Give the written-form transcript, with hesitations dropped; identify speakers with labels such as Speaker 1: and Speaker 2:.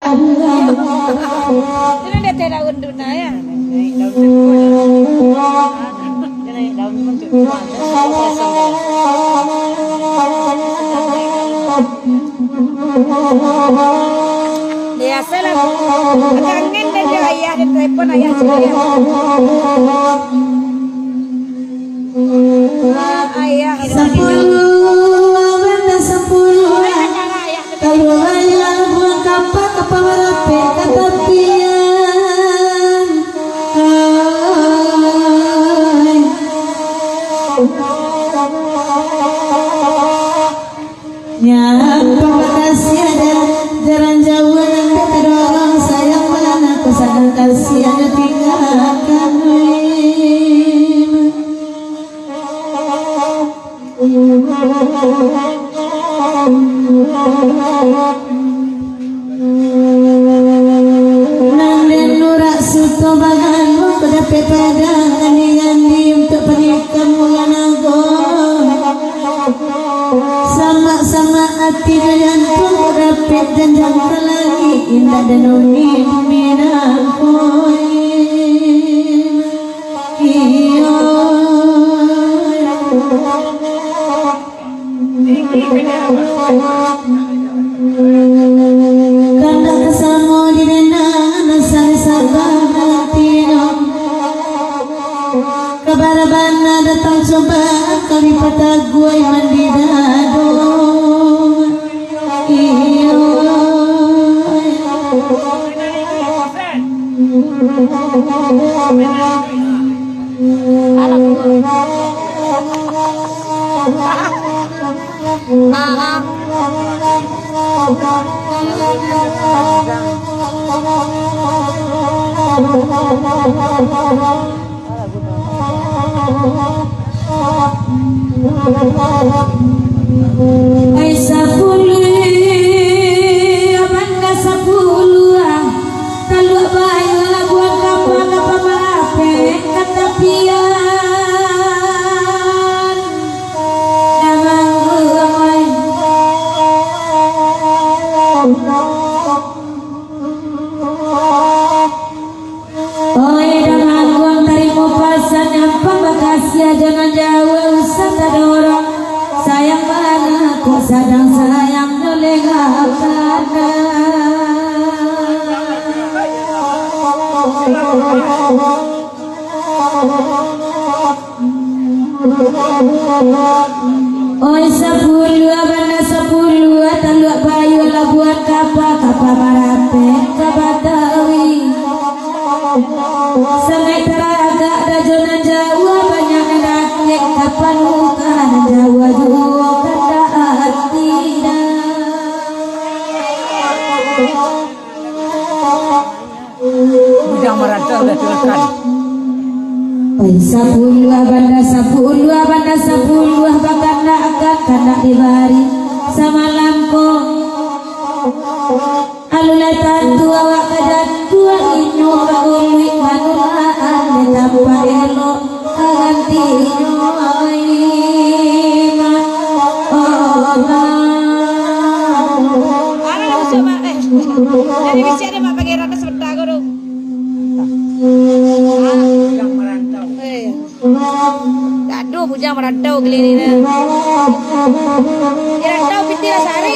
Speaker 1: Ini dia tak daun duna ya. Daun tengkul. Ini daun muncul. Dia salah. Kangen dan dia ayah dia telepon ayah saya. Ayah.
Speaker 2: 10 kalau ayah buang kapak kepamarape katapian nyapa makasih ada jalan jauh dan ada orang sayang mana aku sadar kasih ada tinggalkan nanden nurak suto bagan mo kedape padang ngandi untuk pernikahan mulan aku sama-sama hati dan pun kedape dan jangka lagi indah dan uni minangku iyo karena kesamo di denang nasar-sabang tino kabarabana datang coba kali pataguay mandidado iyo ay sapuluh abanda 10 talua bayo labuan kapal pamarape katapian jangan jauh usah ada orang sayang mana kok sadang sayang nolengkan oi 10 abana 10 taluk bayu labuan kapal marape kabatawi sangai teraga ada jonan jawa banyak rakyat kapan bukan jawa juga kada artina
Speaker 3: bujang merantau dah teruskan
Speaker 2: oi 10 abana 10 bahkan nak akan kada dibari sama lampu alulai tantu awak kadat dua inyo bagului manulaan betapa elo ganti inyo ima
Speaker 1: Ana sama jadi bisa ada mak pangeran sebentar guru.
Speaker 3: bujang merantau
Speaker 1: Aduh bujang merantau gelini. Merantau pitira sari.